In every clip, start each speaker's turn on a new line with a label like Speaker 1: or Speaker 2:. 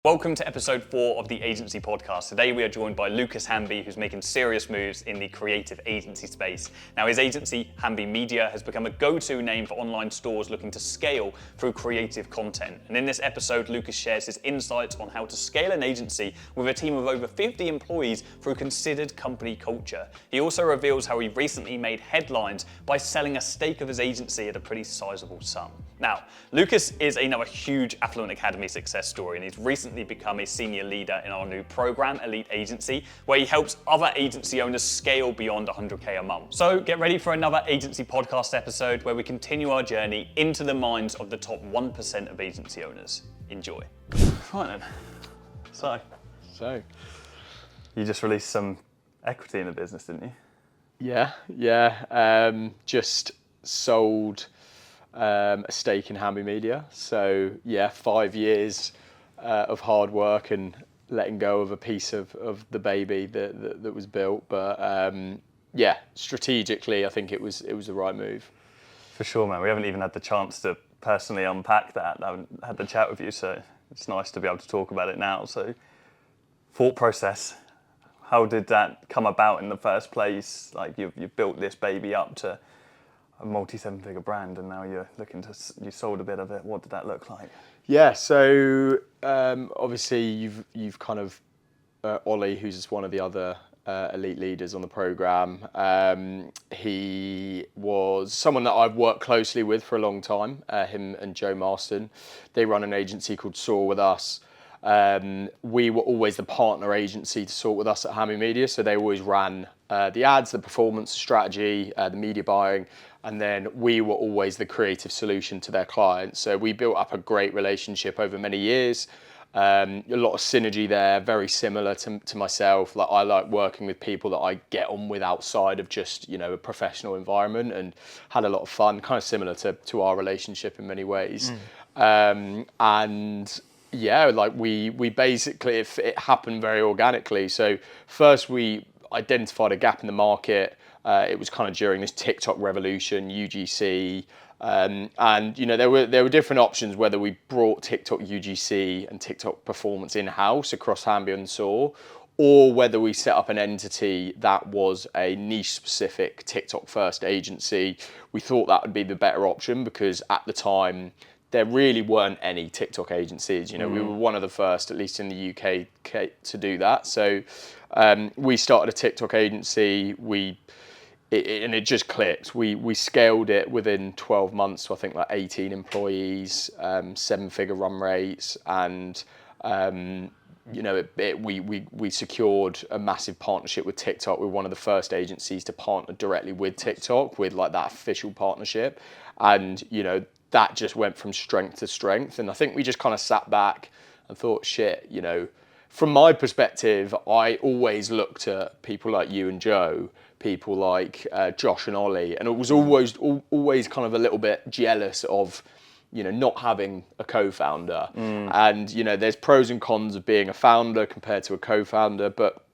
Speaker 1: Welcome to episode 4 of the Agency Podcast. Today we are joined by Loukas Hambi, who's making serious moves in the creative agency space. Now his agency, Hambi Media, has become a go-to name for online stores looking to scale through creative content. And in this episode, Loukas shares his insights on how to scale an agency with a team of over 50 employees through considered company culture. He also reveals how he recently made headlines by selling a stake of his agency at a pretty sizable sum. Now, Loukas is another huge Affluent Academy success story, and he's recently become a senior leader in our new program, Elite Agency, where he helps other agency owners scale beyond 100K a month. So get ready for another Agency Podcast episode where we continue our journey into the minds of the top 1% of agency owners. Enjoy. Right then. So, you just released some equity in the business, didn't you?
Speaker 2: Yeah. Just sold a stake in Hambi Media. So yeah, 5 years of hard work and letting go of a piece of the baby that was built. But yeah, strategically, I think it was the right move.
Speaker 1: For sure, man. We haven't even had the chance to personally unpack that. I haven't had the chat with you, so it's nice to be able to talk about it now. So, thought process. How did that come about in the first place? Like you've built this baby up to a multi-seven-figure brand, and now you're looking to, you sold a bit of it. What did that look like?
Speaker 2: Yeah, so obviously you've kind of Ollie, who's one of the other elite leaders on the program. He was someone that I've worked closely with for a long time. Him and Joe Marston, they run an agency called Soar with us. We were always the partner agency to Sort with us at Hambi Media, so they always ran the ads, the performance, the strategy, the media buying, and then we were always the creative solution to their clients. So we built up a great relationship over many years. A lot of synergy there, very similar to myself. Like I like working with people that I get on with outside of just, a professional environment, and had a lot of fun, kind of similar to our relationship in many ways. And yeah, like we basically, it happened very organically. So first we identified a gap in the market. It was kind of during this TikTok revolution, UGC, and there were different options, whether we brought TikTok UGC and TikTok performance in-house across Hambi and Soar, or whether we set up an entity that was a niche-specific TikTok-first agency. We thought that would be the better option because at the time, there really weren't any TikTok agencies. We were one of the first, at least in the UK, to do that. So we started a TikTok agency. And it just clicked. We scaled it within 12 months to I think like 18 employees, 7-figure run rates, and we secured a massive partnership with TikTok. We were one of the first agencies to partner directly with TikTok with like that official partnership, and that just went from strength to strength. And I think we just kind of sat back and thought, shit, from my perspective, I always looked at people like you and Joe, people like Josh and Ollie, and it was always kind of a little bit jealous of, not having a co-founder. And, there's pros and cons of being a founder compared to a co-founder. But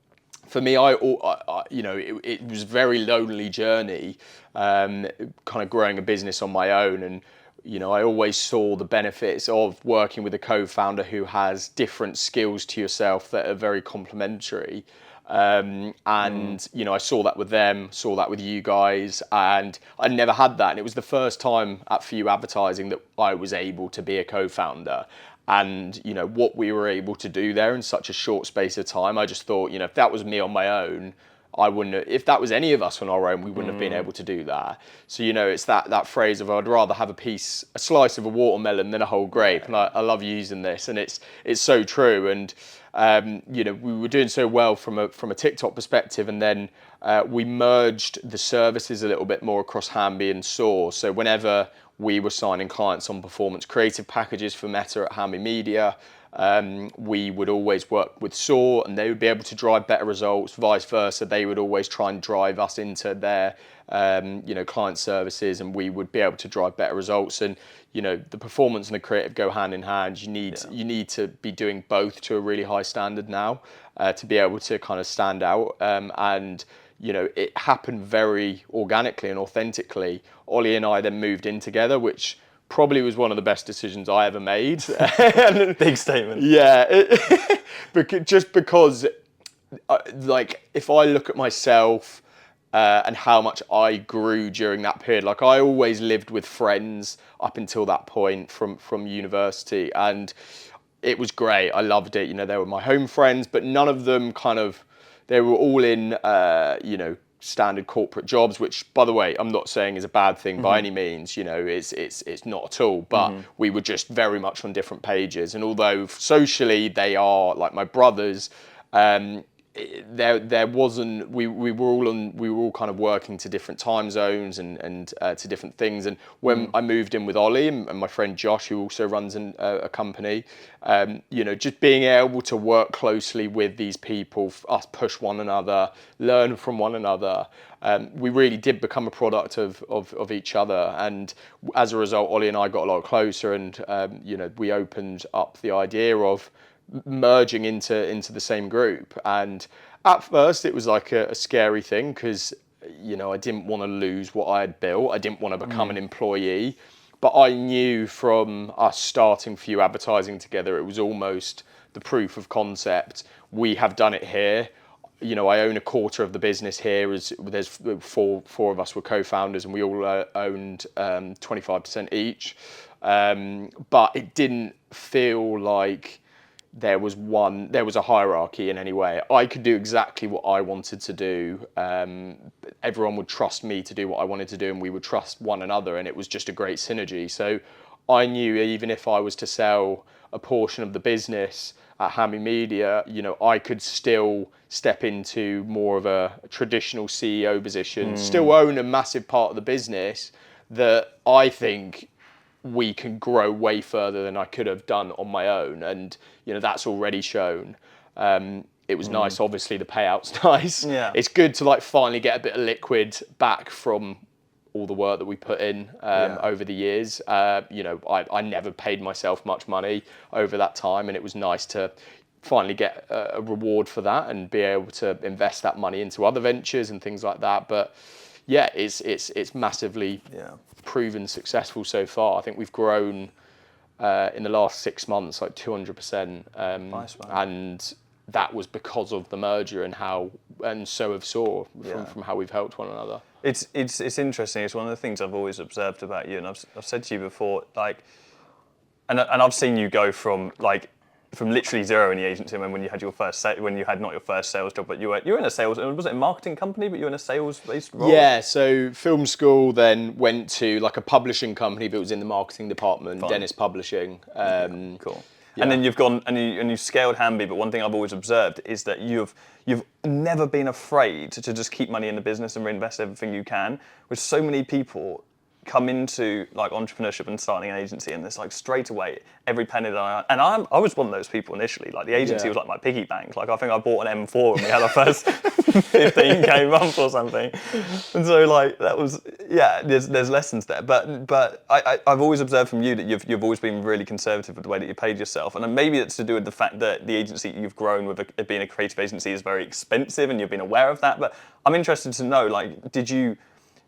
Speaker 2: for me, it was a very lonely journey, kind of growing a business on my own. And, I always saw the benefits of working with a co-founder who has different skills to yourself that are very complementary. I saw that with them, saw that with you guys, and I never had that. And it was the first time at Few Advertising that I was able to be a co-founder. And, what we were able to do there in such a short space of time, I just thought, if that was me on my own, I wouldn't have, if that was any of us on our own, we wouldn't have been able to do that. So, it's that phrase of I'd rather have a slice of a watermelon than a whole grape. And I love using this, and it's so true. And, we were doing so well from a TikTok perspective, and then we merged the services a little bit more across Hambi and Soar. So whenever we were signing clients on performance creative packages for Meta at Hambi Media, we would always work with Soar, and they would be able to drive better results. Vice versa, they would always try and drive us into their client services, and we would be able to drive better results. And the performance and the creative go hand in hand. You need to be doing both to a really high standard now to be able to kind of stand out. And it happened very organically and authentically. Ollie and I then moved in together, which probably was one of the best decisions I ever made.
Speaker 1: Big statement.
Speaker 2: Yeah, just because, like, if I look at myself and how much I grew during that period, like I always lived with friends up until that point from university, and it was great. I loved it. You know, they were my home friends, but none of them they were all in, standard corporate jobs, which, by the way, I'm not saying is a bad thing by any means. You know, it's not at all. But we were just very much on different pages. And although socially they are like my brothers, there wasn't. We were all kind of working to different time zones and to different things. And when I moved in with Ollie and my friend Josh, who also runs a company, just being able to work closely with these people, us push one another, learn from one another. We really did become a product of each other, and as a result, Ollie and I got a lot closer, and we opened up the idea of merging into the same group. And at first it was like a scary thing because I didn't want to lose what I had built. I didn't want to become an employee, but I knew from us starting Few Advertising together, it was almost the proof of concept. We have done it here. I own a quarter of the business here. There's four of us were co-founders, and we all owned 25% each. But it didn't feel like there was a hierarchy in any way. I could do exactly what I wanted to do. Everyone would trust me to do what I wanted to do, and we would trust one another, and it was just a great synergy. So I knew even if I was to sell a portion of the business at Hambi Media, I could still step into more of a traditional CEO position, still own a massive part of the business that I think we can grow way further than I could have done on my own. And, that's already shown. It was nice, obviously the payout's nice.
Speaker 1: Yeah.
Speaker 2: It's good to finally get a bit of liquid back from all the work that we put in over the years. I never paid myself much money over that time, and it was nice to finally get a reward for that and be able to invest that money into other ventures and things like that. But yeah, it's massively proven successful so far. I think we've grown in the last 6 months like 200%,
Speaker 1: Nice, man.
Speaker 2: and that was because of the merger and so have Saw from how we've helped one another.
Speaker 1: It's interesting. It's one of the things I've always observed about you, and I've said to you before, and I've seen you go from literally zero in the agency when you had not your first sales job, but you were in a sales, was it a marketing company, but you were in a sales-based role?
Speaker 2: Yeah, so film school, then went to a publishing company, but it was in the marketing department,
Speaker 1: Fine.
Speaker 2: Dennis Publishing.
Speaker 1: Cool.
Speaker 2: Yeah.
Speaker 1: And then you've gone and you scaled Hambi, but one thing I've always observed is that you've never been afraid to just keep money in the business and reinvest everything you can, which so many people come into entrepreneurship and starting an agency, and it's straight away every penny that I was one of those people initially. The agency was like my piggy bank. I think I bought an M4 and we had our first 15k month or something. And so that was there's lessons there. But I've always observed from you that you've always been really conservative with the way that you paid yourself, and maybe it's to do with the fact that the agency you've grown with it being a creative agency is very expensive, and you've been aware of that. But I'm interested to know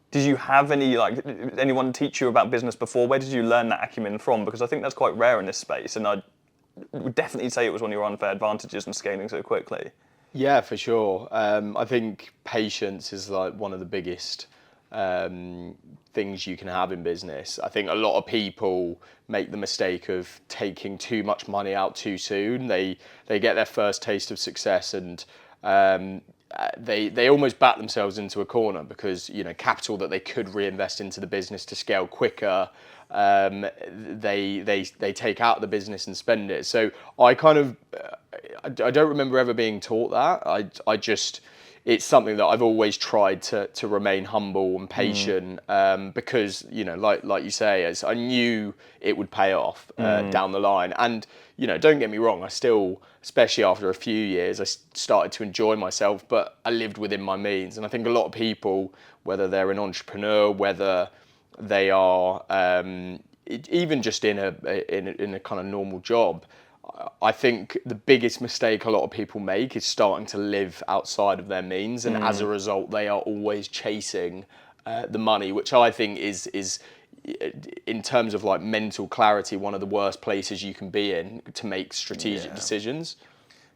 Speaker 1: did you have anyone teach you about business before? Where did you learn that acumen from? Because I think that's quite rare in this space, and I would definitely say it was one of your unfair advantages in scaling so quickly.
Speaker 2: Yeah, for sure. I think patience is one of the biggest things you can have in business. I think a lot of people make the mistake of taking too much money out too soon. They get their first taste of success, and they almost back themselves into a corner because capital that they could reinvest into the business to scale quicker, they take out of the business and spend it. So I don't remember ever being taught that. It's something that I've always tried to remain humble and patient, because like you say, I knew it would pay off down the line. And don't get me wrong, I still, especially after a few years, I started to enjoy myself, but I lived within my means. And I think a lot of people, whether they're an entrepreneur, whether they are even just in a kind of normal job, I think the biggest mistake a lot of people make is starting to live outside of their means, and as a result, they are always chasing the money, which I think is in terms of like mental clarity, one of the worst places you can be in to make strategic decisions.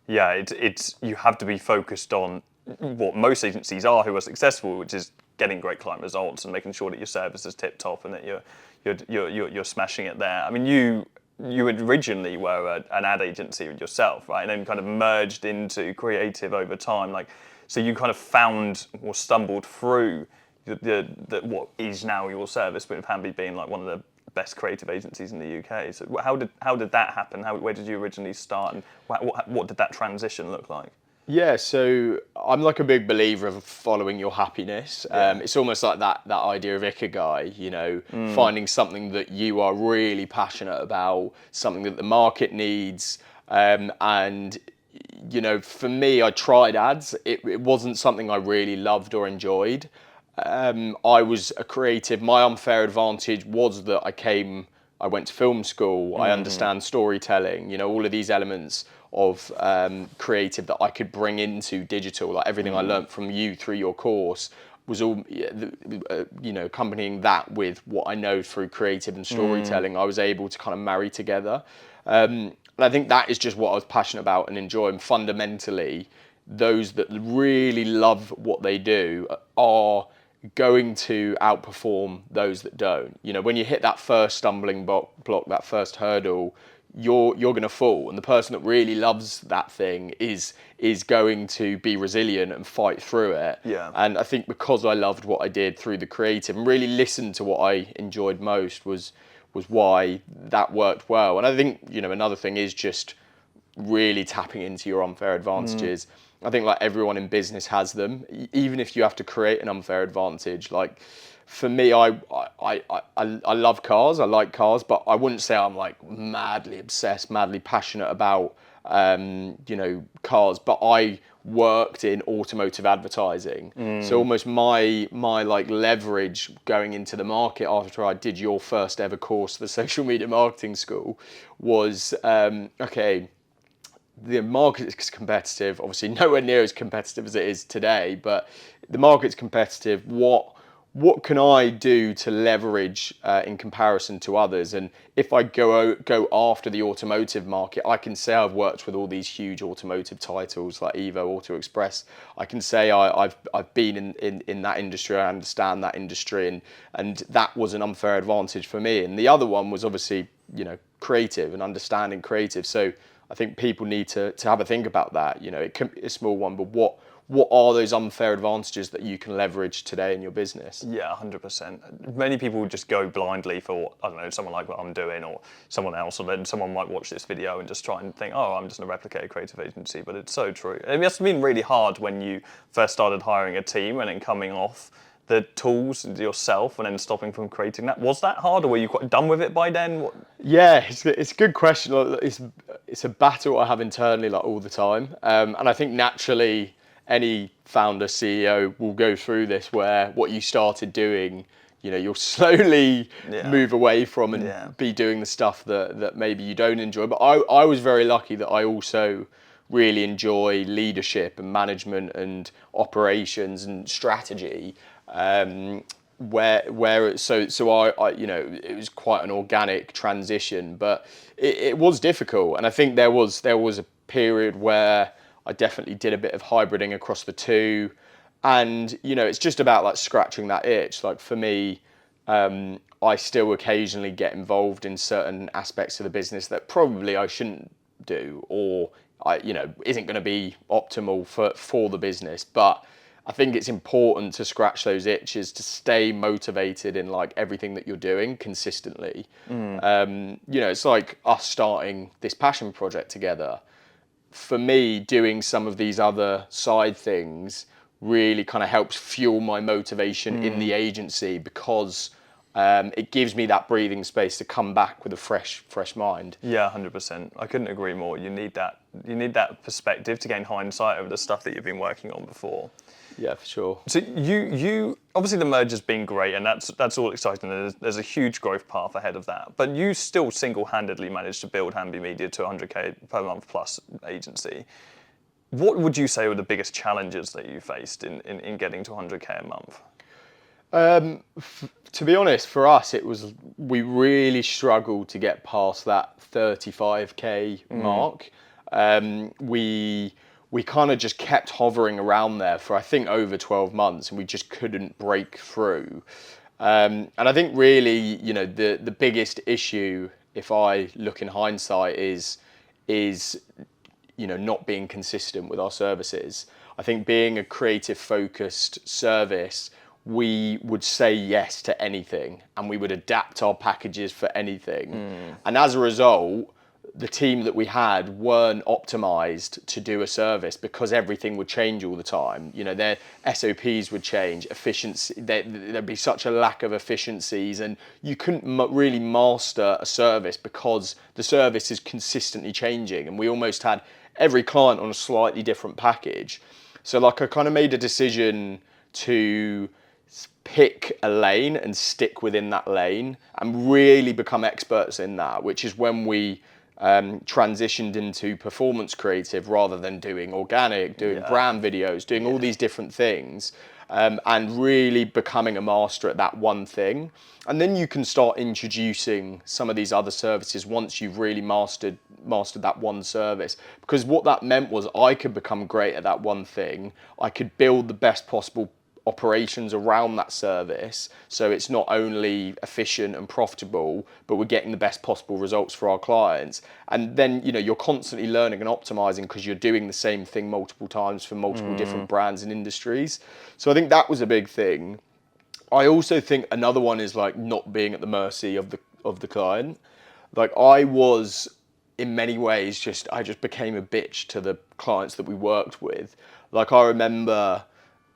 Speaker 1: Yeah, it's you have to be focused on what most agencies are who are successful, which is getting great client results and making sure that your service is tip top and that you're smashing it there. I mean, you originally were an ad agency yourself, right? And then kind of merged into creative over time. Like, so you kind of found or stumbled through the what is now your service, with Hambi being like one of the best creative agencies in the UK. So how did that happen? Where did you originally start, and what did that transition look like?
Speaker 2: Yeah, so I'm like a big believer of following your happiness. It's almost like that idea of ikigai, you know, finding something that you are really passionate about, something that the market needs. And, you know, for me, I tried ads. It wasn't something I really loved or enjoyed. I was a creative. My unfair advantage was that I went to film school. I understand storytelling, you know, all of these elements of creative that I could bring into digital. Like everything I learned from you through your course was all, you know, accompanying that with what I know through creative and storytelling. I was able to kind of marry together. And I think that is just what I was passionate about and enjoy. And fundamentally, those that really love what they do are going to outperform those that don't. You know, when you hit that first stumbling block, that first hurdle, you're going to fall, and the person that really loves that thing is going to be resilient and fight through it.
Speaker 1: Yeah.
Speaker 2: And I think because I loved what I did through the creative and really listened to what I enjoyed most was why that worked well. And I think, you know, another thing is just really tapping into your unfair advantages. I think like everyone in business has them, even if you have to create an unfair advantage. Like for me, I love cars, I like cars, but I wouldn't say I'm like madly obsessed, madly passionate about, you know, cars, but I worked in automotive advertising. So almost my like leverage going into the market after I did your first ever course, the social media marketing school, was, okay, the market is competitive, obviously nowhere near as competitive as it is today, but the market's competitive. What can I do to leverage in comparison to others? And if I go after the automotive market, I can say I've worked with all these huge automotive titles like Evo, Auto Express. I can say I've been in that industry, I understand that industry, and that was an unfair advantage for me. And the other one was obviously, you know, creative and understanding creative. So I think people need to have a think about that. You know, it can be a small one, but what are those unfair advantages that you can leverage today in your business?
Speaker 1: Yeah, 100%. Many people just go blindly for, I don't know, someone like what I'm doing or someone else, or then someone might watch this video and just try and think, oh, I'm just going to replicate a creative agency, but it's so true. It must have been really hard when you first started hiring a team and then coming off the tools yourself and then stopping from creating that. Was that hard, or were you quite done with it by then?
Speaker 2: Yeah, it's a good question. It's a battle I have internally like all the time, and I think naturally any founder, CEO will go through this, where what you started doing, you know, you'll slowly move away from and be doing the stuff that maybe you don't enjoy. But I was very lucky that I also really enjoy leadership and management and operations and strategy. So I you know, it was quite an organic transition, but it was difficult. And I think there was a period where I definitely did a bit of hybriding across the two, and you know, it's just about like scratching that itch. Like for me, I still occasionally get involved in certain aspects of the business that probably I shouldn't do, or you know, isn't going to be optimal for the business. But I think it's important to scratch those itches to stay motivated in like everything that you're doing consistently. You know, it's like us starting this passion project together. For me, doing some of these other side things really kind of helps fuel my motivation in the agency, because it gives me that breathing space to come back with a fresh mind.
Speaker 1: Yeah, 100%. I couldn't agree more. You need that perspective to gain hindsight over the stuff that you've been working on before.
Speaker 2: Yeah, for sure.
Speaker 1: So you obviously the merger's been great, and that's all exciting. There's a huge growth path ahead of that, but you still single-handedly managed to build Hambi Media to 100k per month plus agency. What would you say were the biggest challenges that you faced in getting to 100k a month?
Speaker 2: To be honest, for us, we really struggled to get past that 35k mark. We kind of just kept hovering around there for I think over 12 months, and we just couldn't break through. And I think really, the biggest issue, if I look in hindsight, is not being consistent with our services. I think being a creative focused service, we would say yes to anything and we would adapt our packages for anything. And as a result, the team that we had weren't optimized to do a service because everything would change all the time. Their SOPs would change, efficiency, there'd be such a lack of efficiencies, and you couldn't really master a service because the service is consistently changing, and we almost had every client on a slightly different package. So I kind of made a decision to pick a lane and stick within that lane and really become experts in that, which is when we transitioned into performance creative rather than doing organic, doing brand videos, doing all these different things, and really becoming a master at that one thing. And then you can start introducing some of these other services once you've really mastered that one service. Because what that meant was I could become great at that one thing. I could build the best possible operations around that service, so it's not only efficient and profitable, but we're getting the best possible results for our clients. And then you're constantly learning and optimizing because you're doing the same thing multiple times for multiple different brands and industries. So I think that was a big thing. I also think another one is not being at the mercy of the client. I was in many ways I just became a bitch to the clients that we worked with. I remember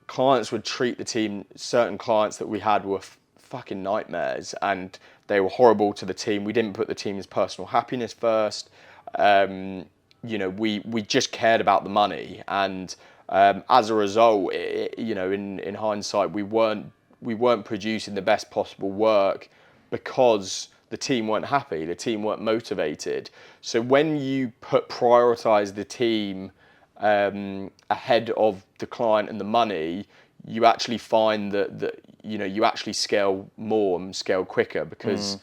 Speaker 2: clients would treat the team, certain clients that we had were fucking nightmares, and they were horrible to the team. We didn't put the team's personal happiness first. We just cared about the money, and as a result, in hindsight, we weren't producing the best possible work because the team weren't happy, the team weren't motivated. So when you prioritize the team ahead of the client and the money, you actually find that you actually scale more and scale quicker, because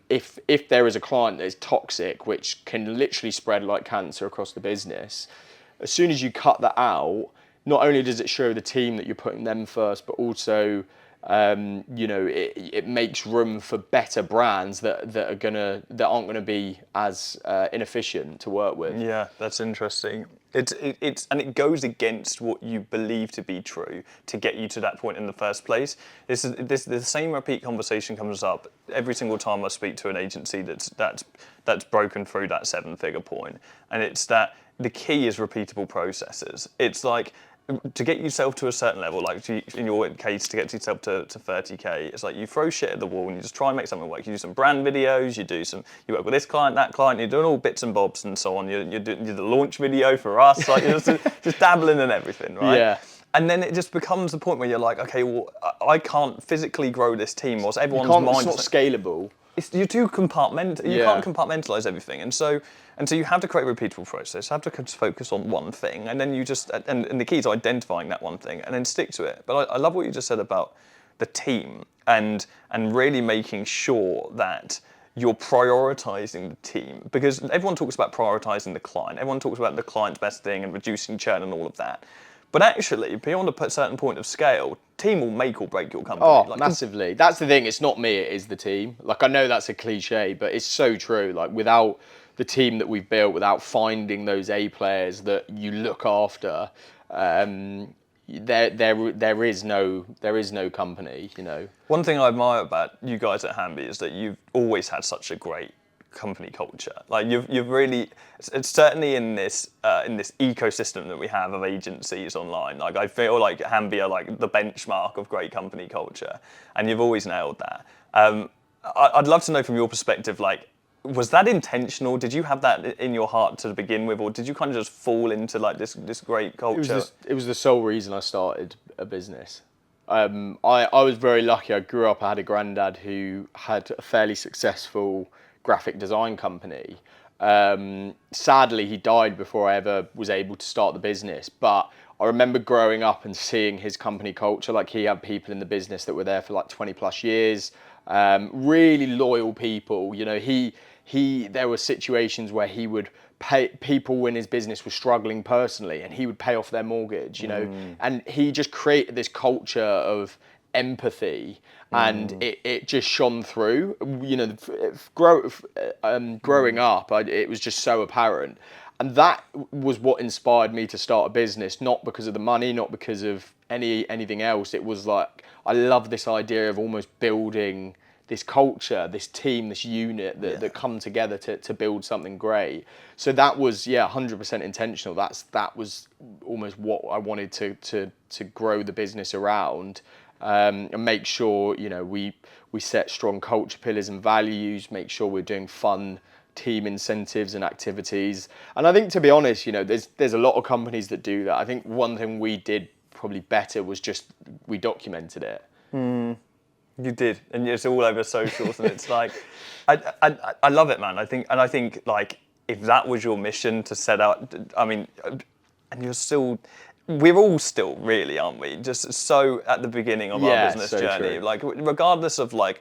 Speaker 2: if there is a client that is toxic, which can literally spread like cancer across the business, as soon as you cut that out, not only does it show the team that you're putting them first, but also it makes room for better brands that aren't gonna be as inefficient to work with.
Speaker 1: Yeah, that's interesting. It goes against what you believe to be true to get you to that point in the first place. The same repeat conversation comes up every single time I speak to an agency that's broken through that 7-figure point, and it's that the key is repeatable processes. It's to get yourself to a certain level, in your case, to get yourself to 30k, it's you throw shit at the wall and you just try and make something work. You do some brand videos, you work with this client, that client, you're doing all bits and bobs and so on. You're doing the launch video for us, you're just dabbling in everything, right?
Speaker 2: Yeah.
Speaker 1: And then it just becomes the point where you're okay, well, I can't physically grow this team, or everyone's mindset.
Speaker 2: It's not scalable.
Speaker 1: You're too compartmental. You can't compartmentalize everything, and so you have to create a repeatable process. You have to focus on one thing, and then you just and the key is identifying that one thing and then stick to it. But I love what you just said about the team and really making sure that you're prioritizing the team, because everyone talks about prioritizing the client. Everyone talks about the client's best thing and reducing churn and all of that. But actually, beyond a certain point of scale, team will make or break your company.
Speaker 2: Oh, massively. That's the thing. It's not me, it is the team. I know that's a cliche, but it's so true. Without the team that we've built, without finding those A players that you look after, there is no company,
Speaker 1: One thing I admire about you guys at Hambi is that you've always had such a great company culture. You've really, it's certainly in this ecosystem that we have of agencies online. I feel like Hambi are the benchmark of great company culture, and you've always nailed that. I'd love to know from your perspective, was that intentional? Did you have that in your heart to begin with, or did you kind of just fall into this great culture?
Speaker 2: It was the sole reason I started a business. I was very lucky. I grew up, I had a granddad who had a fairly successful graphic design company. Sadly, he died before I ever was able to start the business, but I remember growing up and seeing his company culture. Like, he had people in the business that were there for like 20 plus years, really loyal people. You know, there were situations where he would pay people when his business was struggling personally, and he would pay off their mortgage, you know, and he just created this culture of empathy, and it just shone through. You know, growing up, it was just so apparent. And that was what inspired me to start a business, not because of the money, not because of anything else. It was like, I love this idea of almost building this culture, this team, this unit that come together to build something great. So that was 100% intentional. That was almost what I wanted to grow the business around, and make sure, you know, we set strong culture pillars and values, make sure we're doing fun team incentives and activities. And I think, to be honest, you know, there's a lot of companies that do that. I think one thing we did probably better was just we documented it.
Speaker 1: You did, and it's all over socials, and it's like, I love it, man. I think like, if that was your mission to set out, I mean, and we're all still really, aren't we? Just so at the beginning of our business
Speaker 2: so
Speaker 1: journey,
Speaker 2: true.
Speaker 1: like, regardless of like,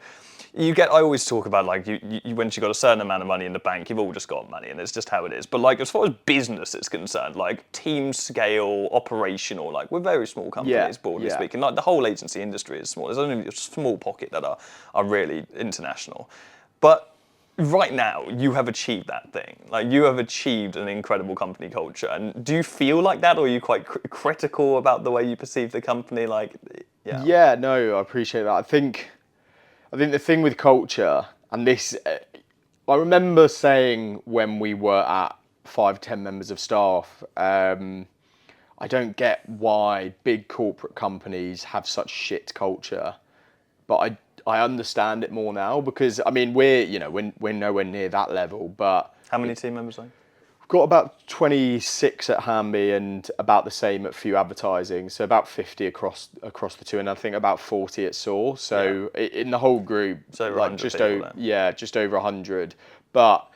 Speaker 1: I always talk about like, once you've got a certain amount of money in the bank, you've all just got money, and it's just how it is. But like, as far as business is concerned, like team scale, operational, like, we're very small companies, broadly speaking. Like, the whole agency industry is small. There's only a small pocket that are really international. But right now, you have achieved that thing. Like, you have achieved an incredible company culture. And do you feel like that, or are you quite critical about the way you perceive the company? Like,
Speaker 2: Yeah, no, I appreciate that. I think the thing with culture, and this, I remember saying when we were at 5-10 members of staff, I don't get why big corporate companies have such shit culture, but I understand it more now, because I mean, we're nowhere near that level. But
Speaker 1: how many team members are you?
Speaker 2: got about 26 at Hambi and about the same at Few Advertising, so about 50 across the two, and I think about 40 at Saw. So in the whole group,
Speaker 1: so
Speaker 2: like just over 100. But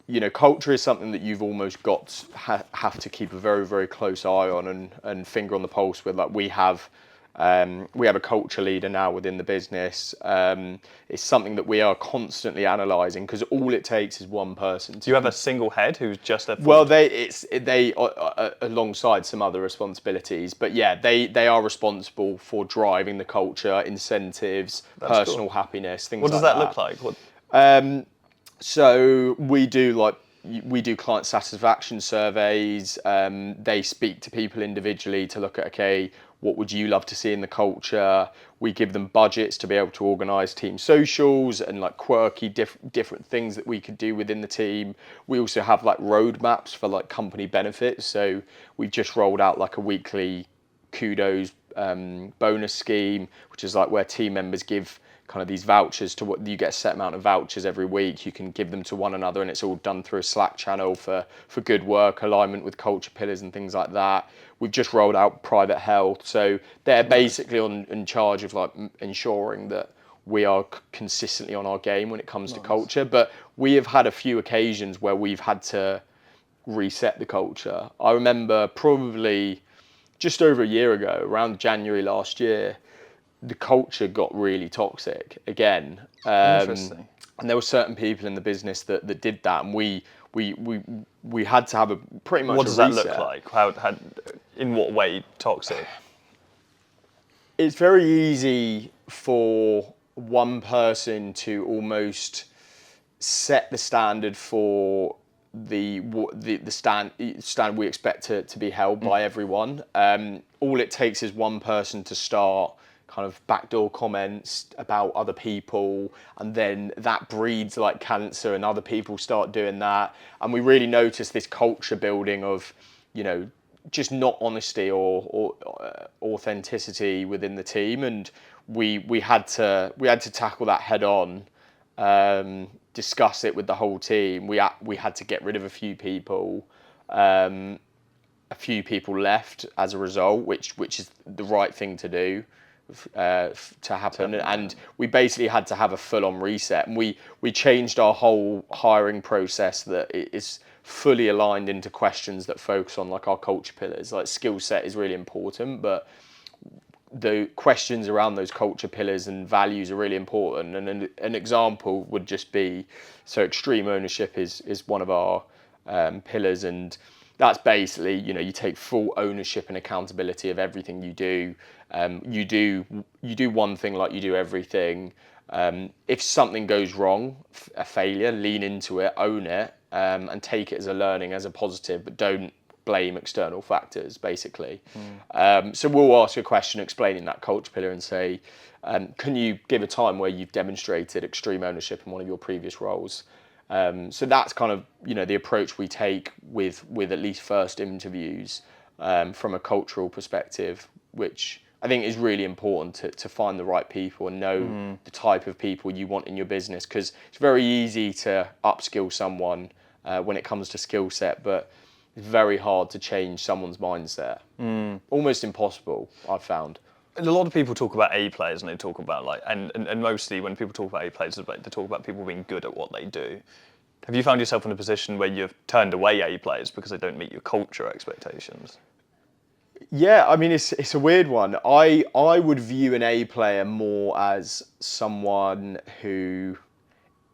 Speaker 2: you know, culture is something that you've almost got have to keep a very, very close eye on and finger on the pulse with. Like, we have a culture leader now within the business. It's something that we are constantly analysing, because all it takes is one person.
Speaker 1: Do you have a single head who's just their
Speaker 2: Well, they alongside some other responsibilities, but yeah, they are responsible for driving the culture, incentives, personal happiness, things like that.
Speaker 1: What does that look like?
Speaker 2: So we do client satisfaction surveys. They speak to people individually to look at, okay, what would you love to see in the culture? We give them budgets to be able to organise team socials and like quirky different things that we could do within the team. We also have like roadmaps for like company benefits. So we've just rolled out like a weekly kudos bonus scheme, which is like where team members give kind of these vouchers to what you get a set amount of vouchers every week. You can give them to one another, and it's all done through a Slack channel for good work, alignment with culture pillars and things like that. We've just rolled out private health, so they're basically in charge of like ensuring that we are consistently on our game when it comes to culture. But we have had a few occasions where we've had to reset the culture. I remember probably just over a year ago, around January last year, the culture got really toxic again.
Speaker 1: Interesting.
Speaker 2: And there were certain people in the business that did that, and we had to have a pretty much.
Speaker 1: What does that look like? How in what way toxic?
Speaker 2: It's very easy for one person to almost set the standard for the stand we expect to be held by everyone. All it takes is one person to start kind of backdoor comments about other people, and then that breeds like cancer, and other people start doing that. And we really notice this culture building of, you know, just not honesty or authenticity within the team, and we had to tackle that head on, discuss it with the whole team. We had to get rid of a few people. A few people left as a result, which is the right thing to do. to happen, and we basically had to have a full-on reset. And we changed our whole hiring process that it is fully aligned into questions that focus on like our culture pillars. Like skill set is really important, but the questions around those culture pillars and values are really important. And an example would just be, so extreme ownership is one of our pillars, and that's basically, you take full ownership and accountability of everything you do. You do one thing like you do everything. If something goes wrong, a failure, lean into it, own it, and take it as a learning, as a positive, but don't blame external factors, basically. So we'll ask a question explaining that culture pillar and say, can you give a time where you've demonstrated extreme ownership in one of your previous roles? So that's kind of, the approach we take with at least first interviews, from a cultural perspective, which I think is really important to find the right people and know the type of people you want in your business, because it's very easy to upskill someone when it comes to skill set, but it's very hard to change someone's mindset. Almost impossible, I've found.
Speaker 1: A lot of people talk about A players, and they talk about and mostly when people talk about A players, they talk about people being good at what they do. Have you found yourself in a position where you've turned away A players because they don't meet your culture expectations?
Speaker 2: Yeah, I mean, it's a weird one. I would view an A player more as someone who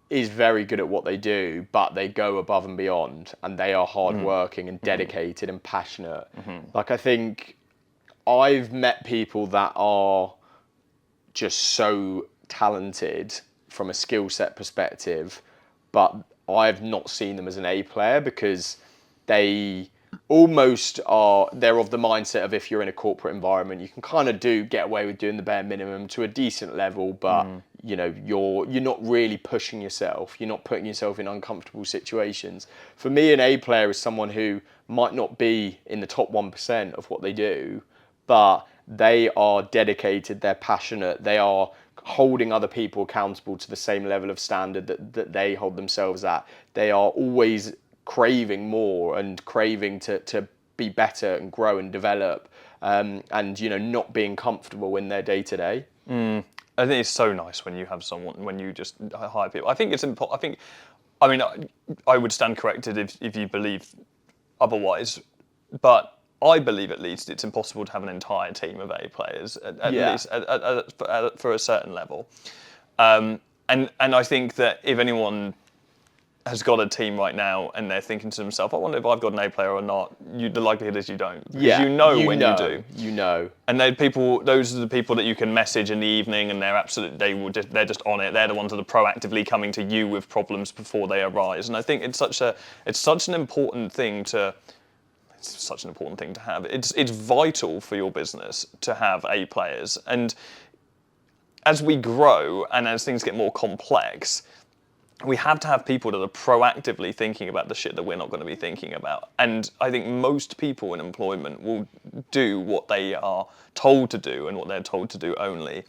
Speaker 2: is very good at what they do, but they go above and beyond, and they are hardworking and dedicated and passionate. Like, I think I've met people that are just so talented from a skill set perspective, but I've not seen them as an A player because they almost are, they're of the mindset of, if you're in a corporate environment, you can kind of get away with doing the bare minimum to a decent level, but you're not really pushing yourself. You're not putting yourself in uncomfortable situations. For me, an A player is someone who might not be in the top 1% of what they do, but they are dedicated, they're passionate, they are holding other people accountable to the same level of standard that they hold themselves at. They are always craving more and craving to be better and grow and develop, and not being comfortable in their day-to-day.
Speaker 1: I think it's so nice when you have someone, when you just hire people. I think it's important. I mean, I would stand corrected if you believe otherwise, but I believe at least it's impossible to have an entire team of A players at least for a certain level. And I think that if anyone has got a team right now and they're thinking to themselves, I wonder if I've got an A player or not, the likelihood is you don't. Because you know when you do.
Speaker 2: You know.
Speaker 1: And those are the people that you can message in the evening, and they're just on it. They're the ones that are proactively coming to you with problems before they arise. And I think it's such an important thing to have. It's vital for your business to have A players. And as we grow and as things get more complex, we have to have people that are proactively thinking about the shit that we're not going to be thinking about. And I think most people in employment will do what they are told to do and what they're told to do only.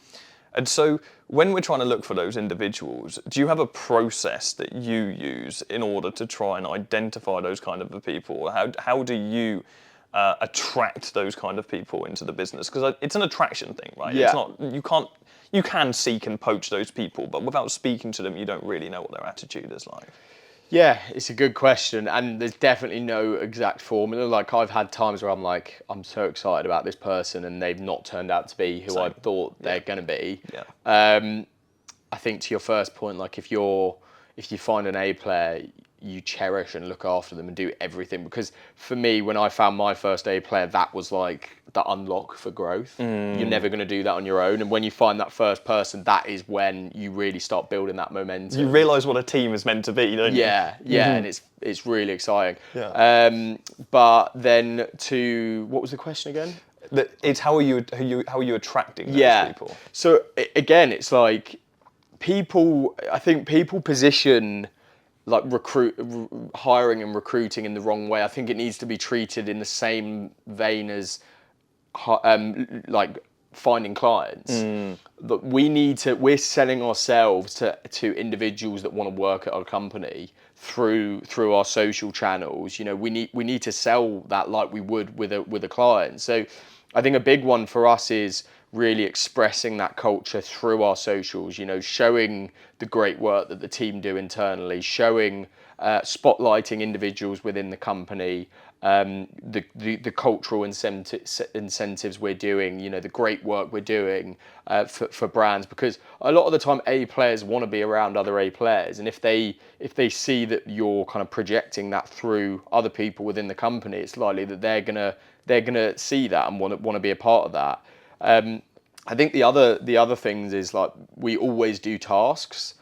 Speaker 1: And so when we're trying to look for those individuals, do you have a process that you use in order to try and identify those kind of people? How do you attract those kind of people into the business? Because it's an attraction thing, right?
Speaker 2: Yeah.
Speaker 1: It's not, you can seek and poach those people, but without speaking to them, you don't really know what their attitude is like.
Speaker 2: Yeah, it's a good question, and there's definitely no exact formula. Like, I've had times where I'm like, I'm so excited about this person, and they've not turned out to be who I thought they're going to be.
Speaker 1: Yeah.
Speaker 2: I think to your first point, like if you find an A player, you cherish and look after them and do everything. Because for me, when I found my first A player, that was like the unlock for growth. You're never going to do that on your own. And when you find that first person, that is when you really start building that momentum.
Speaker 1: You realise what a team is meant to be, don't you?
Speaker 2: Yeah, and it's really exciting.
Speaker 1: Yeah.
Speaker 2: But then what was the question again?
Speaker 1: It's how are you attracting those people?
Speaker 2: So again, it's like I think people position like hiring and recruiting in the wrong way. I think it needs to be treated in the same vein as like finding clients. That we're selling ourselves to individuals that want to work at our company through our social channels. We need to sell that like we would with a client. So I think a big one for us is really expressing that culture through our socials, showing the great work that the team do internally, showing, spotlighting individuals within the company, the cultural incentives we're doing, the great work we're doing for brands, because a lot of the time A players want to be around other A players, and if they see that you're kind of projecting that through other people within the company, it's likely that they're gonna see that and want to be a part of that. I think the other things is like we always do tasks,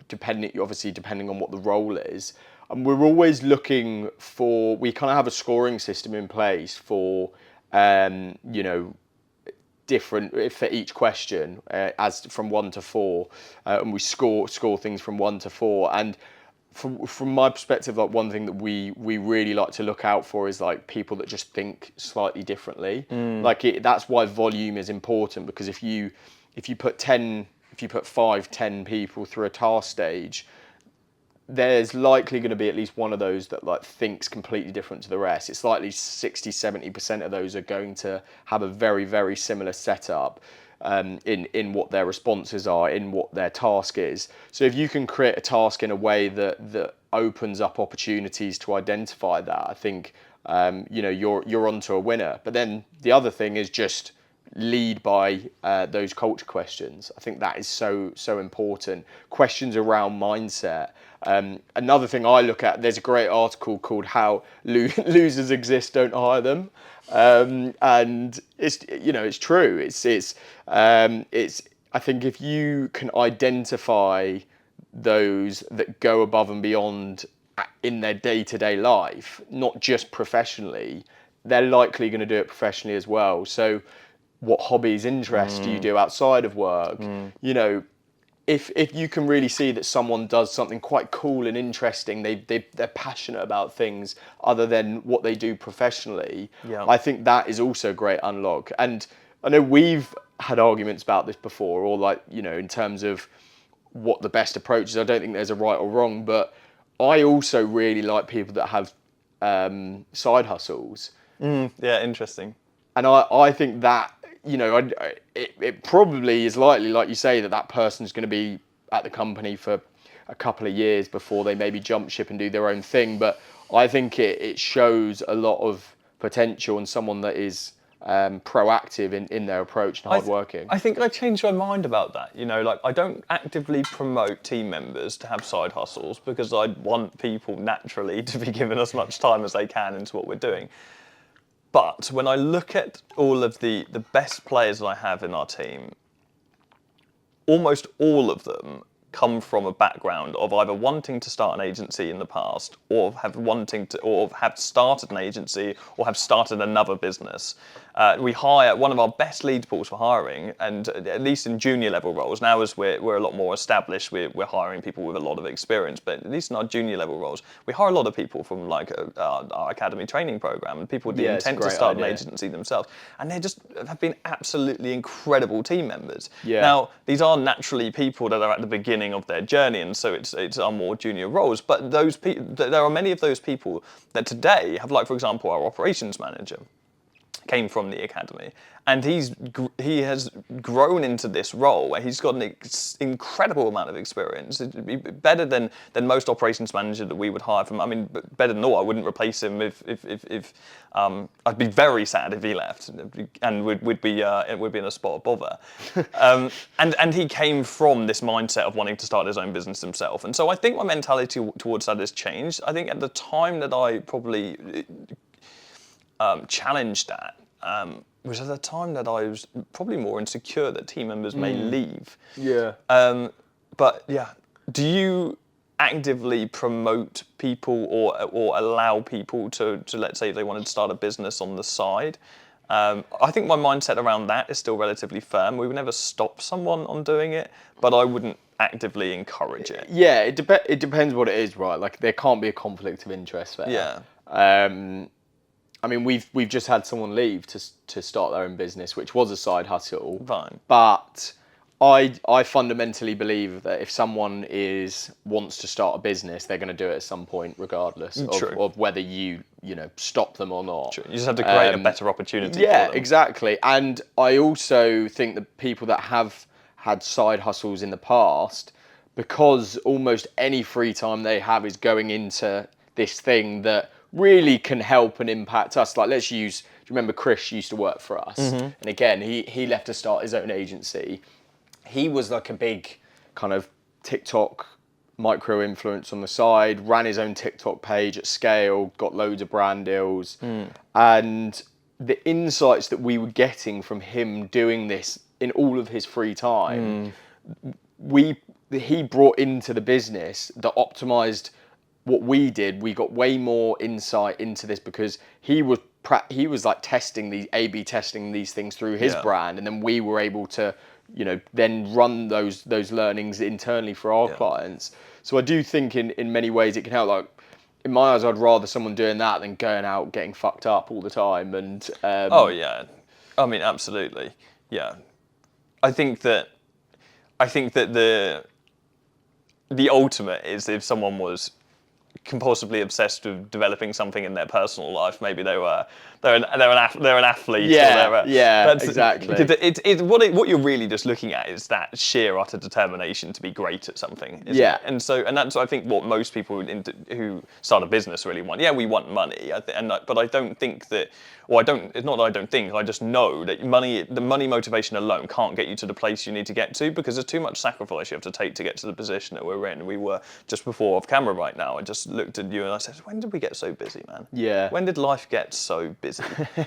Speaker 2: depending on what the role is. And we're always looking for, we kind of have a scoring system in place for, different, for each question, as from 1 to 4, and we score things from 1 to 4. And from my perspective, like one thing that we really like to look out for is like people that just think slightly differently. That's why volume is important, because if you put 5-10 people through a task stage, there's likely going to be at least one of those that like thinks completely different to the rest. It's likely 60-70% of those are going to have a very, very similar setup in what their responses are, in what their task is. So if you can create a task in a way that opens up opportunities to identify that, I think you're onto a winner. But then the other thing is just lead by those culture questions. I think that is so important. Questions around mindset. Another thing I look at, there's a great article called "How Losers Exist, Don't Hire Them," and it's true. It's I think if you can identify those that go above and beyond in their day-to-day life, not just professionally, they're likely going to do it professionally as well. So what hobbies, interests do you do outside of work? If you can really see that someone does something quite cool and interesting, they're passionate about things other than what they do professionally, I think that is also a great unlock. And I know we've had arguments about this before, or in terms of what the best approach is. I don't think there's a right or wrong, but I also really like people that have side hustles.
Speaker 1: Yeah, interesting.
Speaker 2: And I think that, it probably is likely, like you say, that person's going to be at the company for a couple of years before they maybe jump ship and do their own thing. But I think it shows a lot of potential in someone that is proactive in their approach and hardworking.
Speaker 1: I think I changed my mind about that. I don't actively promote team members to have side hustles, because I want people naturally to be given as much time as they can into what we're doing. But when I look at all of the best players that I have in our team, almost all of them come from a background of either wanting to start an agency in the past, or have started an agency, or have started another business. We hire one of our best lead pools for hiring, and at least in junior level roles. Now, as we're a lot more established, we're hiring people with a lot of experience. But at least in our junior level roles, we hire a lot of people from our academy training program, and people with the intent to start an agency themselves. And they just have been absolutely incredible team members.
Speaker 2: Yeah.
Speaker 1: Now, these are naturally people that are at the beginning of their journey, and so it's our more junior roles. But there are many of those people that today have, like, for example, our operations manager came from the academy, and he has grown into this role where he's got an incredible amount of experience. It'd be better than most operations manager that we would hire from. I mean, better than all. I wouldn't replace him if I'd be very sad if he left, and we'd be in a spot of bother. And he came from this mindset of wanting to start his own business himself, and so I think my mentality towards that has changed. I think at the time that I probably challenged that, was at the time that I was probably more insecure that team members may leave.
Speaker 2: Yeah.
Speaker 1: But yeah, do you actively promote people or allow people to let's say if they wanted to start a business on the side? I think my mindset around that is still relatively firm. We would never stop someone on doing it, but I wouldn't actively encourage it.
Speaker 2: Yeah, it depends what it is, right? Like, there can't be a conflict of interest there.
Speaker 1: Yeah.
Speaker 2: I mean, we've just had someone leave to start their own business, which was a side hustle.
Speaker 1: Fine.
Speaker 2: But I fundamentally believe that if someone wants to start a business, they're going to do it at some point, regardless of whether you stop them or not.
Speaker 1: True. You just have to create a better opportunity.
Speaker 2: Yeah,
Speaker 1: for them.
Speaker 2: exactly. And I also think that people that have had side hustles in the past, because almost any free time they have is going into this thing that really can help and impact us. Like, do you remember Chris used to work for us? And again, he left to start his own agency. He was like a big kind of TikTok micro influence on the side, ran his own TikTok page at scale, got loads of brand deals. And the insights that we were getting from him doing this in all of his free time, he brought into the business that optimized what we did. We got way more insight into this because he was like A/B testing these things through his brand, and then we were able to then run those learnings internally for our clients. So I do think in many ways it can help. Like, in my eyes, I'd rather someone doing that than going out getting fucked up all the time. And
Speaker 1: oh yeah, I mean, absolutely, yeah. I think that the ultimate is if someone was compulsively obsessed with developing something in their personal life. Maybe they're an athlete.
Speaker 2: Yeah, exactly.
Speaker 1: What you're really just looking at is that sheer utter determination to be great at something. Isn't it? And that's I think what most people who start a business really want. Yeah, we want money. But I don't think that. Well, it's not that I don't think. I just know that the money motivation alone can't get you to the place you need to get to, because there's too much sacrifice you have to take to get to the position that we're in. We were just before off camera right now. I just looked at you and I said, "When did we get so busy, man?
Speaker 2: Yeah.
Speaker 1: When did life get so busy?"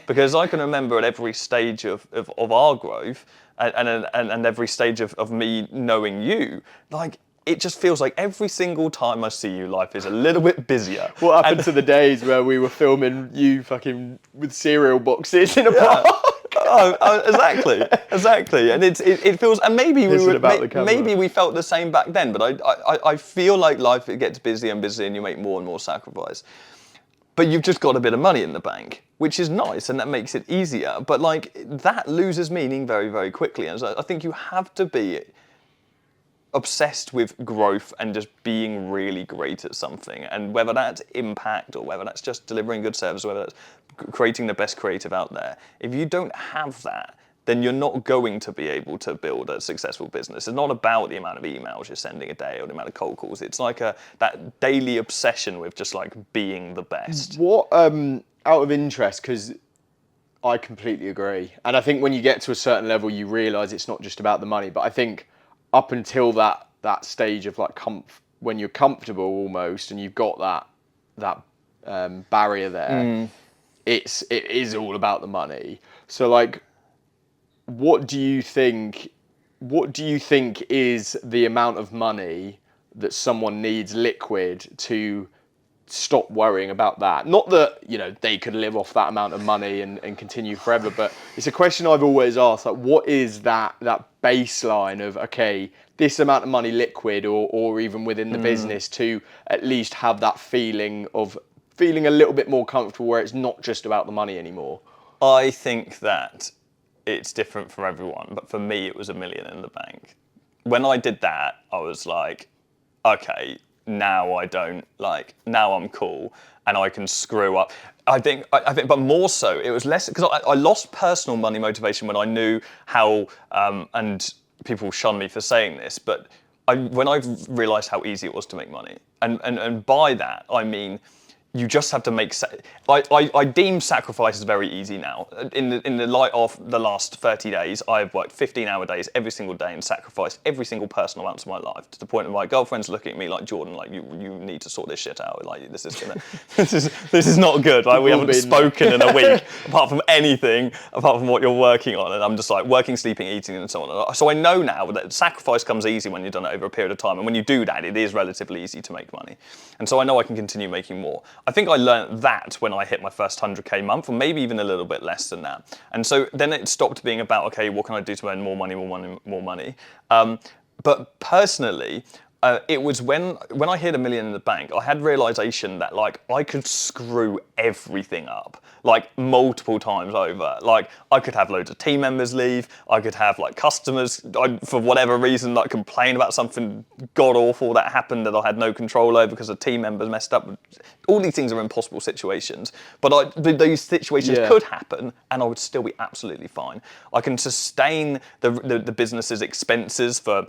Speaker 1: Because I can remember at every stage of our growth and every stage of me knowing you, like, it just feels like every single time I see you, life is a little bit busier.
Speaker 2: What happened to the days where we were filming you fucking with cereal boxes in a park?
Speaker 1: Exactly. And it feels, and maybe we felt the same back then. But I feel like life, it gets busier and busier, and you make more and more sacrifice. But you've just got a bit of money in the bank, which is nice, and that makes it easier. But like, that loses meaning very, very quickly. And so I think you have to be obsessed with growth and just being really great at something, and whether that's impact or whether that's just delivering good service, or whether that's creating the best creative out there. If you don't have that, then you're not going to be able to build a successful business. It's not about the amount of emails you're sending a day or the amount of cold calls. It's like that daily obsession with just like being the best.
Speaker 2: What out of interest, because I completely agree, and I think when you get to a certain level you realise it's not just about the money, but I think up until that stage of like when you're comfortable almost, and you've got that barrier there, it is all about the money. So like, what do you think is the amount of money that someone needs liquid to stop worrying about that? Not that they could live off that amount of money and continue forever, but it's a question I've always asked, like, what is that baseline of, okay, this amount of money liquid or even within the business to at least have that feeling a little bit more comfortable where it's not just about the money anymore?
Speaker 1: I think that it's different for everyone, but for me it was $1 million in the bank. When I did that, I was like, okay, now I'm cool and I can screw up. I think, but more so, it was less because I lost personal money motivation when I knew how, and people shun me for saying this, but when I realised how easy it was to make money, and by that I mean, you just have to make. I deem sacrifices very easy now. In the light of the last 30 days, I've worked 15-hour days every single day and sacrificed every single personal ounce of my life, to the point of my girlfriend's looking at me like, Jordan, like you need to sort this shit out. Like this is not good. Like, we haven't spoken in a week apart from what you're working on, and I'm just like working, sleeping, eating, and so on. So I know now that sacrifice comes easy when you've done it over a period of time, and when you do that, it is relatively easy to make money. And so I know I can continue making more. I think I learned that when I hit my first 100k month, or maybe even a little bit less than that. And so then it stopped being about, okay, what can I do to earn more money? But personally, it was when I hit $1 million in the bank, I had realization that like I could screw everything up like multiple times over. Like I could have loads of team members leave. I could have like customers, for whatever reason, like complain about something god awful that happened that I had no control over because a team member messed up. All these things are impossible situations, but those situations could happen, and I would still be absolutely fine. I can sustain the business's expenses for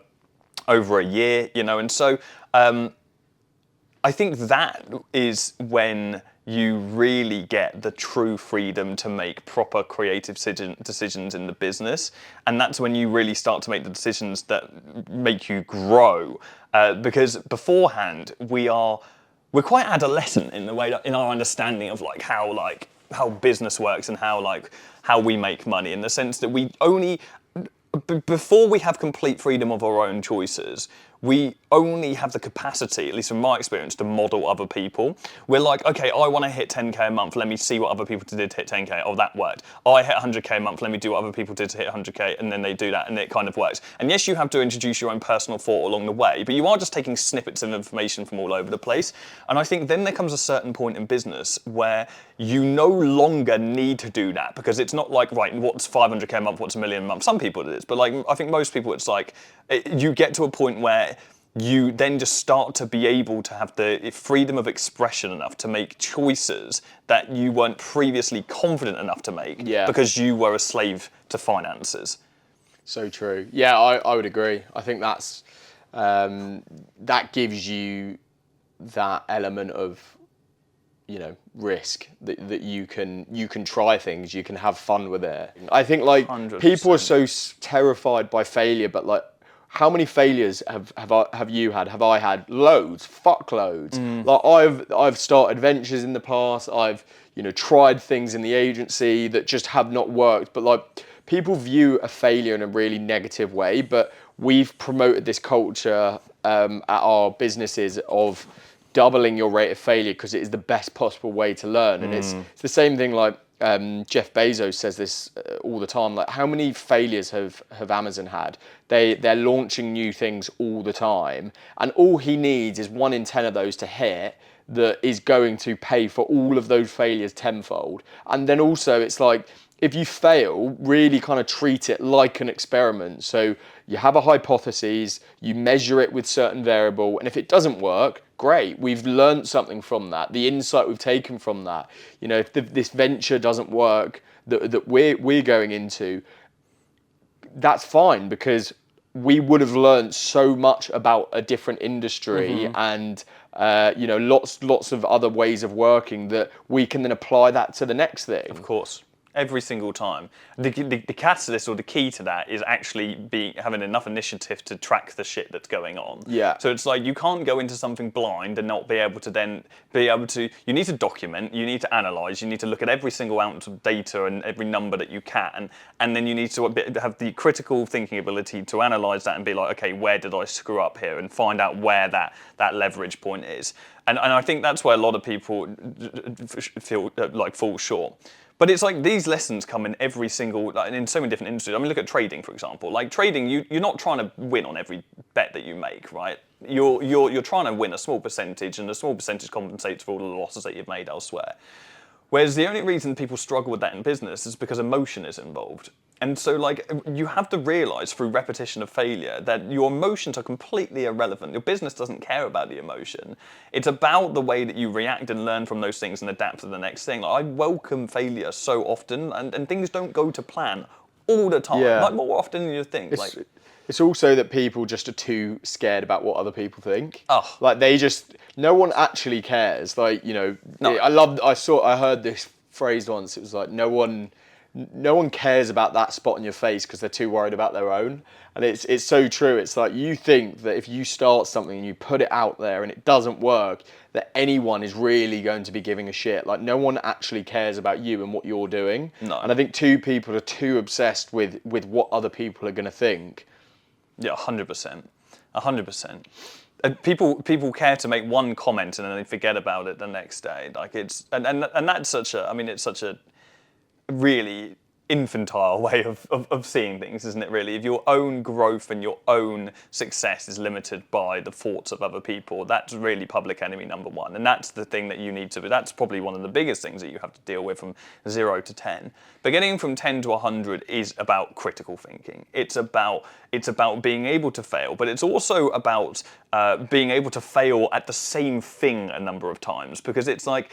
Speaker 1: over a year, you know, and so I think that is when you really get the true freedom to make proper creative decisions in the business, and that's when you really start to make the decisions that make you grow. Because beforehand, we're quite adolescent in the way that, in our understanding of how business works and how we make money, in the sense that we only before we have complete freedom of our own choices, we only have the capacity, at least from my experience, to model other people. We're like, okay, I want to hit 10K a month. Let me see what other people did to hit 10K. Oh, that worked. Oh, I hit 100K a month. Let me do what other people did to hit 100K. And then they do that, and it kind of works. And yes, you have to introduce your own personal thought along the way, but you are just taking snippets of information from all over the place. And I think then there comes a certain point in business where you no longer need to do that, because it's not like, right, what's 500K a month, what's $1 million a month? Some people it is, but like I think most people, it's like you get to a point where you then just start to be able to have the freedom of expression enough to make choices that you weren't previously confident enough to make, because you were a slave to finances.
Speaker 2: So true. Yeah, I would agree. I think that's that gives you that element of, you know, risk that you can try things, you can have fun with it. I think like
Speaker 1: 100%.
Speaker 2: People are so terrified by failure, but like, how many failures have you had? Have I had? Loads, fuckloads. Like I've started ventures in the past. I've, you know, tried things in the agency that just have not worked. But like, people view a failure in a really negative way. But we've promoted this culture at our businesses of doubling your rate of failure, because it is the best possible way to learn. And it's the same thing like Jeff Bezos says this all the time. Like, how many failures have Amazon had? They're launching new things all the time, and all he needs is 1 in 10 of those to hit that is going to pay for all of those failures tenfold. And then also, it's like, if you fail, really kind of treat it like an experiment. So you have a hypothesis, you measure it with certain variable, and if it doesn't work, great. We've learned something from that. The insight we've taken from that. You know, if this venture doesn't work that we're going into, that's fine, because we would have learned so much about a different industry and you know, lots of other ways of working that we can then apply that to the next thing.
Speaker 1: Of course. Every single time. The catalyst, or the key to that, is actually having enough initiative to track the shit that's going on.
Speaker 2: Yeah.
Speaker 1: So it's like, you can't go into something blind and not be able to you need to document, you need to analyze, you need to look at every single ounce of data and every number that you can, and then you need to have the critical thinking ability to analyze that and be like, okay, where did I screw up here, and find out where that leverage point is. And I think that's where a lot of people feel like fall short. But it's like, these lessons come in every single, like, in so many different industries. I mean, look at trading, for example. Like trading, you're not trying to win on every bet that you make, right? You're trying to win a small percentage, and a small percentage compensates for all the losses that you've made elsewhere. Whereas the only reason people struggle with that in business is because emotion is involved. And so, like, you have to realize through repetition of failure that your emotions are completely irrelevant. Your business doesn't care about the emotion. It's about the way that you react and learn from those things and adapt to the next thing. Like, I welcome failure so often, and things don't go to plan all the time.
Speaker 2: Yeah.
Speaker 1: Like, more often than you think.
Speaker 2: It's also that people just are too scared about what other people think.
Speaker 1: Oh.
Speaker 2: Like, no one actually cares. Like, you know,
Speaker 1: No.
Speaker 2: I heard this phrase once. It was like, no one cares about that spot on your face because they're too worried about their own. And it's so true. It's like, you think that if you start something and you put it out there and it doesn't work, that anyone is really going to be giving a shit. Like, no one actually cares about you and what you're doing.
Speaker 1: No.
Speaker 2: And I think people are too obsessed with what other people are going to think.
Speaker 1: Yeah, 100%. 100%. People care to make one comment and then they forget about it the next day. Like, it's and that's such a, I mean, it's such a really infantile way of seeing things, isn't it, really? If your own growth and your own success is limited by the thoughts of other people, that's really public enemy number one. And that's the thing that you need to, that's probably one of the biggest things that you have to deal with from 0 to 10. But getting from 10 to 100 is about critical thinking. It's about being able to fail, but it's also about being able to fail at the same thing a number of times, because it's like,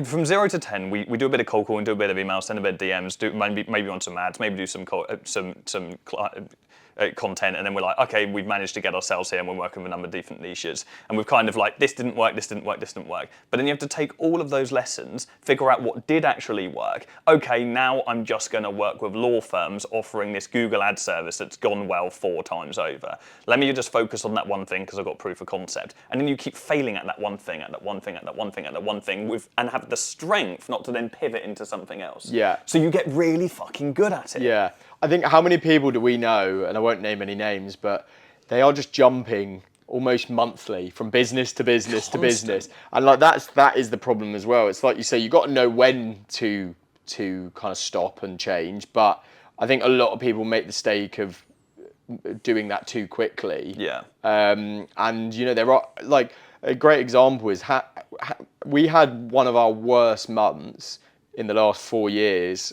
Speaker 1: from 0 to 10, we do a bit of cold calling, do a bit of emails, send a bit of DMs, maybe on some ads, maybe do some content, and then we're like, okay, we've managed to get ourselves here, and we're working with a number of different niches, and we've kind of like, this didn't work, this didn't work, this didn't work. But then you have to take all of those lessons, figure out what did actually work. Okay, now I'm just going to work with law firms offering this Google ad service that's gone well 4 times over. Let me just focus on that one thing because I've got proof of concept. And then you keep failing at that one thing, at that one thing, at that one thing, at that one thing, and have the strength not to then pivot into something else.
Speaker 2: Yeah.
Speaker 1: So you get really fucking good at it.
Speaker 2: Yeah. I think, how many people do we know, and I won't name any names, but they are just jumping almost monthly from business to business to business. And like that is the problem as well. It's like you say, you got to know when to kind of stop and change. But I think a lot of people make the mistake of doing that too quickly.
Speaker 1: Yeah.
Speaker 2: And you know, there are, like, a great example is we had one of our worst months in the last 4 years.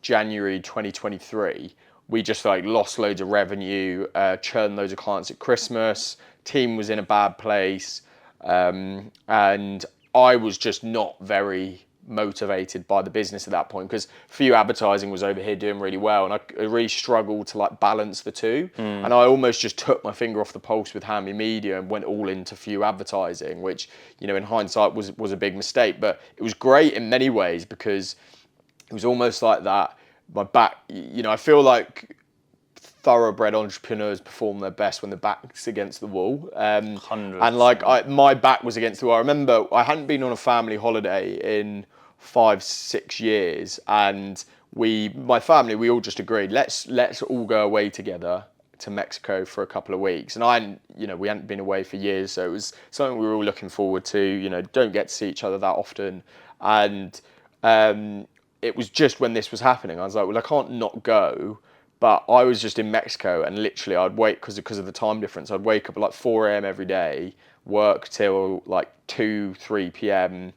Speaker 2: January 2023, we just like lost loads of revenue, churned loads of clients at Christmas, team was in a bad place, and I was just not very motivated by the business at that point, because For You advertising was over here doing really well, and I really struggled to like balance the two. And I almost just took my finger off the pulse with Hambi Media and went all into For You advertising, which, you know, in hindsight was a big mistake. But it was great in many ways, because it was almost like that. My back, you know, I feel like thoroughbred entrepreneurs perform their best when the back's against the wall.
Speaker 1: 100%.
Speaker 2: And like my back was against the wall. I remember I hadn't been on a family holiday in 5-6 years, and my family, we all just agreed, let's all go away together to Mexico for a couple of weeks. And we hadn't been away for years, so it was something we were all looking forward to. You know, don't get to see each other that often, and it was just when this was happening, I was like, well, I can't not go. But I was just in Mexico, and literally I'd wait, because of the time difference, I'd wake up at like 4 a.m. every day, work till like 2-3 p.m.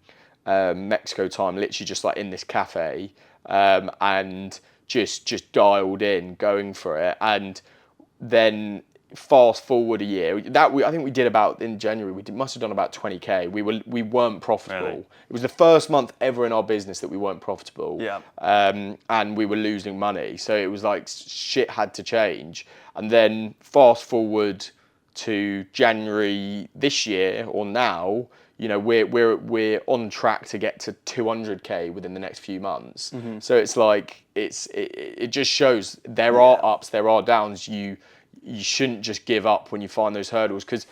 Speaker 2: Mexico time, literally just like in this cafe, and just dialed in, going for it. And then fast forward a year, I think we did about, in January, must have done about 20k. We weren't profitable.
Speaker 1: Really?
Speaker 2: It was the first month ever in our business that we weren't profitable.
Speaker 1: Yeah.
Speaker 2: And we were losing money. So it was like shit had to change. And then fast forward to January this year, or now, you know, we're on track to get to 200k within the next few months. Mm-hmm. So it's like it just shows there are ups, there are downs. You shouldn't just give up when you find those hurdles, because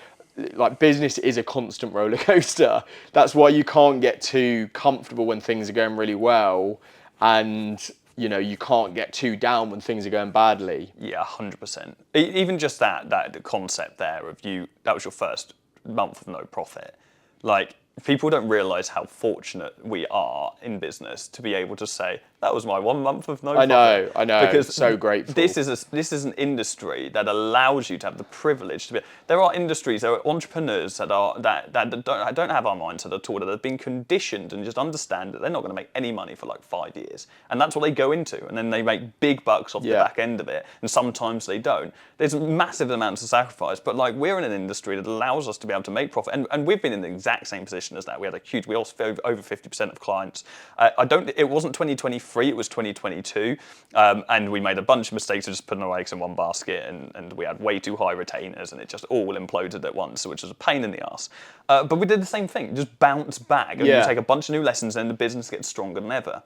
Speaker 2: like business is a constant roller coaster. That's why you can't get too comfortable when things are going really well, and you know, you can't get too down when things are going badly.
Speaker 1: Yeah, 100%. Even just that concept there of that was your first month of no profit. Like, people don't realize how fortunate we are in business to be able to say, that was my 1 month of no profit.
Speaker 2: I know.
Speaker 1: Because
Speaker 2: so grateful.
Speaker 1: This is an industry that allows you to have the privilege to be. There are industries, there are entrepreneurs that don't have our mindset at all, that have been conditioned and just understand that they're not going to make any money for like 5 years, and that's what they go into, and then they make big bucks off the back end of it, and sometimes they don't. There's massive amounts of sacrifice, but like, we're in an industry that allows us to be able to make profit, and we've been in the exact same position as that. We also over 50% of clients. It wasn't 2023. It was 2022, and we made a bunch of mistakes of just putting our eggs in one basket, and we had way too high retainers, and it just all imploded at once, which was a pain in the ass. But we did the same thing, just bounce back, and you take a bunch of new lessons, and the business gets stronger than ever.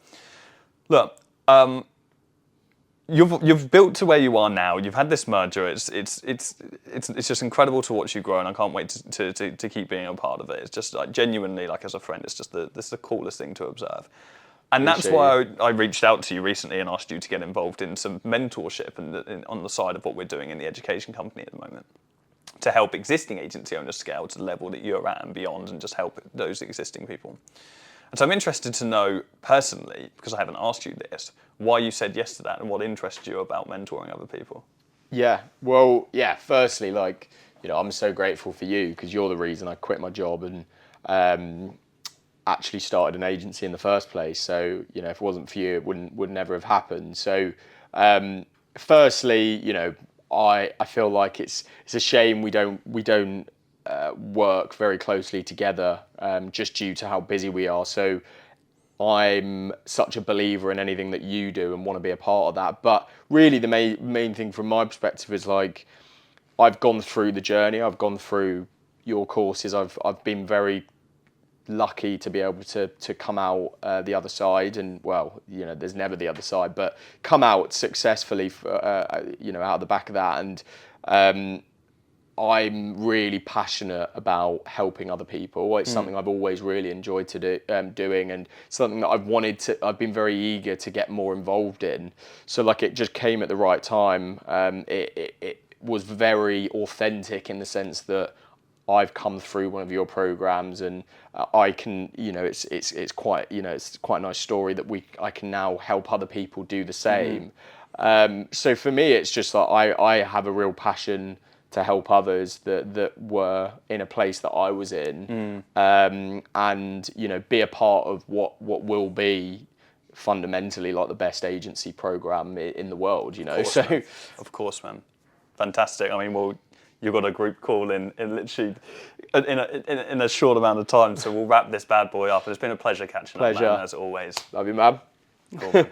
Speaker 1: Look, you've built to where you are now. You've had this merger. It's just incredible to watch you grow, and I can't wait to keep being a part of it. It's just like, genuinely, like, as a friend, it's just this is the coolest thing to observe. And that's why I reached out to you recently and asked you to get involved in some mentorship on the side of what we're doing in the education company at the moment, to help existing agency owners scale to the level that you're at and beyond, and just help those existing people. So I'm interested to know personally, because I haven't asked you this, why you said yes to that and what interests you about mentoring other people.
Speaker 2: Yeah, well, yeah, firstly, like, I'm so grateful for you because you're the reason I quit my job and actually started an agency in the first place. So, if it wasn't for you, it would never have happened. So, firstly, I feel like it's a shame we don't work very closely together just due to how busy we are. So I'm such a believer in anything that you do and want to be a part of that. But really, the main thing from my perspective is like I've gone through the journey. I've gone through your courses. I've been very lucky to be able to come out the other side, and well, there's never the other side, but come out successfully out the back of that. And I'm really passionate about helping other people. It's something I've always really enjoyed doing, and something that I've been very eager to get more involved in. So like it just came at the right time. It was very authentic in the sense that I've come through one of your programs, and I can, it's quite, it's quite a nice story that I can now help other people do the same. So for me, it's just like I have a real passion to help others that were in a place that I was in, and be a part of what will be fundamentally like the best agency program in the world.
Speaker 1: Of course, man. Fantastic. I mean, well, you've got a group call in literally in a short amount of time, so we'll wrap this bad boy up. And it's been a pleasure catching up, man, as always.
Speaker 2: Love you, man.
Speaker 1: Cool.